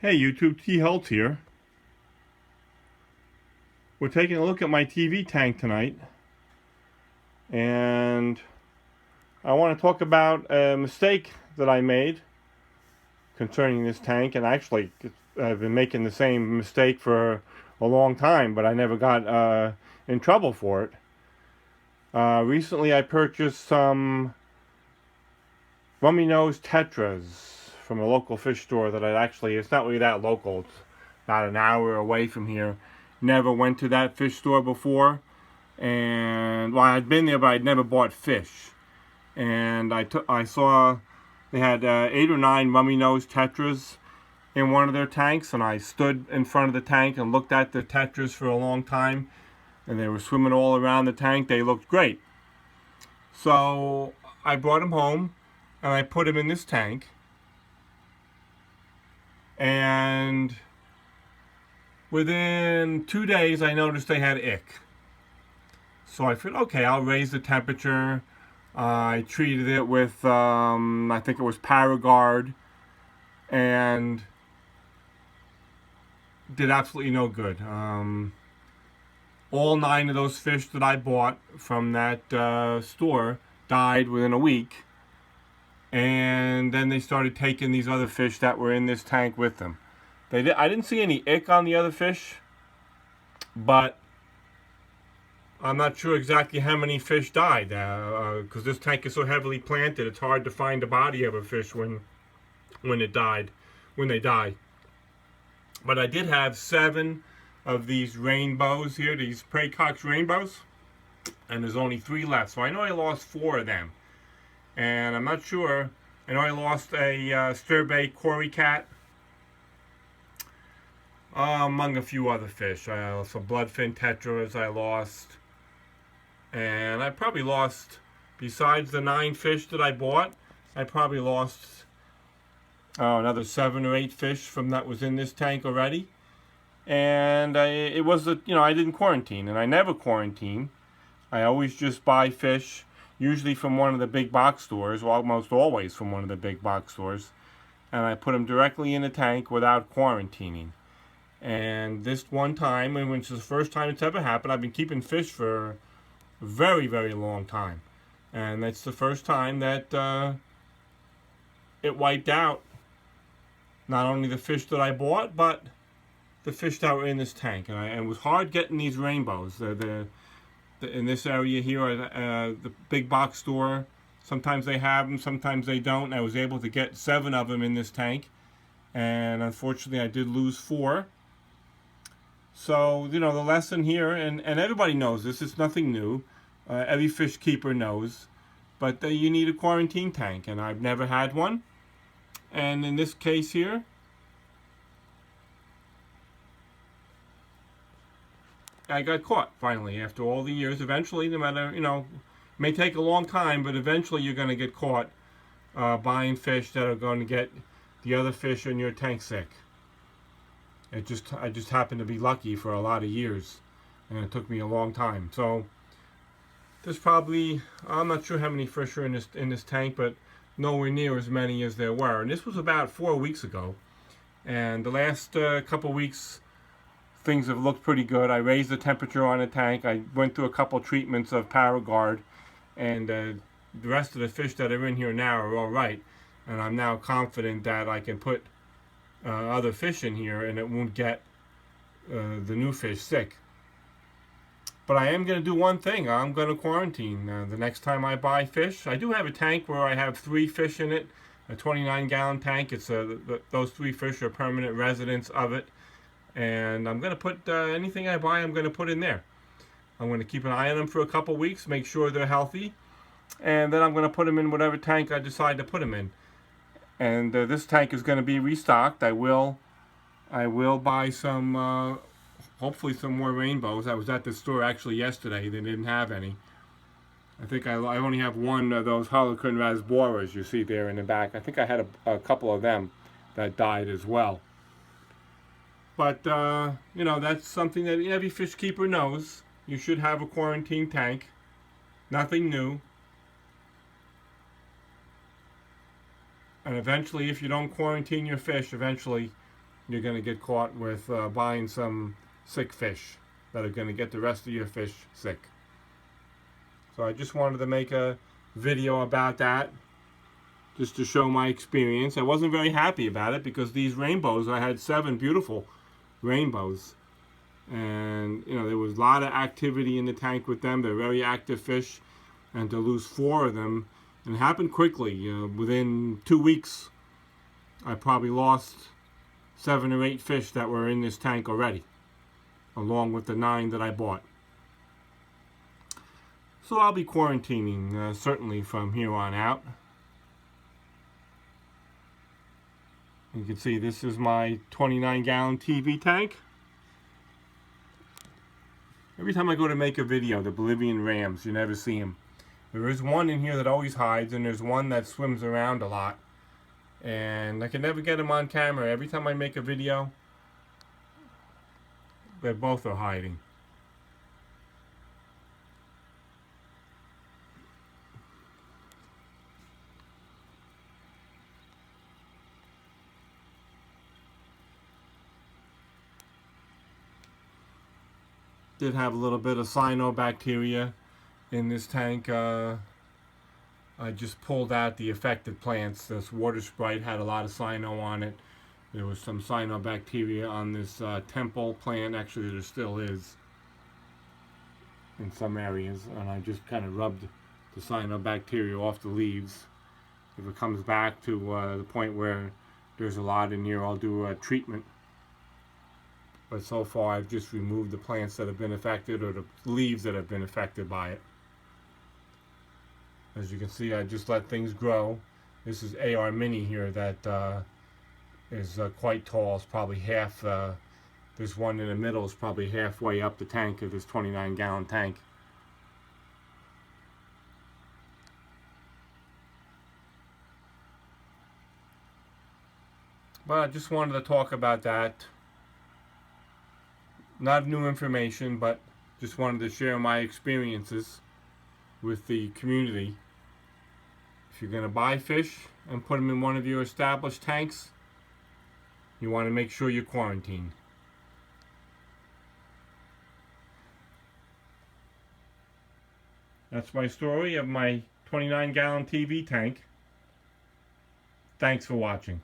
Hey YouTube, T. Holtz here. We're taking a look at my TV tank tonight, and I want to talk about a mistake that I made concerning this tank. And actually, I've been making the same mistake for a long time, but I never got in trouble for it. Recently, I purchased some rummy nose tetras from a local fish store that it's not really that local. It's about an hour away from here. Never went to that fish store before, and well, I'd been there, but I'd never bought fish. And I saw they had 8 or 9 rummy nose tetras in one of their tanks, and I stood in front of the tank and looked at the tetras for a long time, and they were swimming all around the tank. They looked great. So I brought them home and I put them in this tank, and within 2 days I noticed they had ick. So I figured, okay, I'll raise the temperature. I treated it with, I think it was Paragard, and did absolutely no good. All 9 of those fish that I bought from that store died within a week. And then they started taking these other fish that were in this tank with them. I didn't see any ick on the other fish, but I'm not sure exactly how many fish died, because this tank is so heavily planted. It's hard to find the body of a fish when they die. But I did have 7 of these rainbows here, these Pracox rainbows, and there's only 3 left. So I know I lost 4 of them, and I'm not sure. I know I lost a Sturbay Cory cat, among a few other fish. Some bloodfin tetras I lost. And I probably lost, besides the 9 fish that I bought, I probably lost another 7 or 8 fish from that was in this tank already. And I didn't quarantine, and I never quarantine. I always just buy fish, usually from one of the big box stores, well, almost always from one of the big box stores, and I put them directly in the tank without quarantining. And this one time, which is the first time it's ever happened, I've been keeping fish for a very, very long time. And that's the first time that it wiped out not only the fish that I bought, but the fish that were in this tank. And it was hard getting these rainbows. In this area here, the big box store, sometimes they have them, sometimes they don't. I was able to get 7 of them in this tank. And unfortunately, I did lose 4. So, the lesson here, and everybody knows this, it's nothing new. Every fish keeper knows. But you need a quarantine tank, and I've never had one. And in this case here, I got caught, finally, after all the years. Eventually, no matter, it may take a long time, but eventually you're going to get caught buying fish that are going to get the other fish in your tank sick. I just happened to be lucky for a lot of years, and it took me a long time. So there's probably, I'm not sure how many fish are in this tank, but nowhere near as many as there were. And this was about 4 weeks ago. And the last couple weeks, things have looked pretty good. I raised the temperature on the tank. I went through a couple treatments of Paragard, and the rest of the fish that are in here now are all right. And I'm now confident that I can put other fish in here and it won't get the new fish sick. But I am going to do one thing. I'm going to quarantine the next time I buy fish. I do have a tank where I have 3 fish in it, a 29-gallon tank. It's those 3 fish are permanent residents of it. And I'm going to put anything I buy, I'm going to put in there. I'm going to keep an eye on them for a couple weeks, make sure they're healthy. And then I'm going to put them in whatever tank I decide to put them in. And this tank is going to be restocked. I will buy some, hopefully some more rainbows. I was at the store actually yesterday. They didn't have any. I think I only have one of those Harlequin rasboras you see there in the back. I think I had a couple of them that died as well. But, that's something that every fish keeper knows. You should have a quarantine tank. Nothing new. And eventually, if you don't quarantine your fish, eventually you're going to get caught with buying some sick fish that are going to get the rest of your fish sick. So I just wanted to make a video about that, just to show my experience. I wasn't very happy about it because these rainbows, I had 7 beautiful rainbows, and you know, there was a lot of activity in the tank with them. They're very active fish, and to lose 4 of them, and it happened quickly. Within 2 weeks, I probably lost 7 or 8 fish that were in this tank already, along with the 9 that I bought. So I'll be quarantining certainly from here on out. You can see this is my 29-gallon TV tank. Every time I go to make a video, the Bolivian rams, you never see them. There is one in here that always hides, and there's one that swims around a lot. And I can never get them on camera. Every time I make a video, they both are hiding. Did have a little bit of cyanobacteria in this tank. I just pulled out the affected plants. This water sprite had a lot of cyano on it. There was some cyanobacteria on this temple plant. Actually, there still is in some areas, and I just kind of rubbed the cyanobacteria off the leaves. If it comes back to the point where there's a lot in here, I'll do a treatment. But so far, I've just removed the plants that have been affected, or the leaves that have been affected by it. As you can see, I just let things grow. This is AR Mini here that is quite tall. It's probably half, this one in the middle is probably halfway up the tank of this 29-gallon tank. But I just wanted to talk about that. Not new information, but just wanted to share my experiences with the community. If you're going to buy fish and put them in one of your established tanks, you want to make sure you're quarantined. That's my story of my 29-gallon TV tank. Thanks for watching.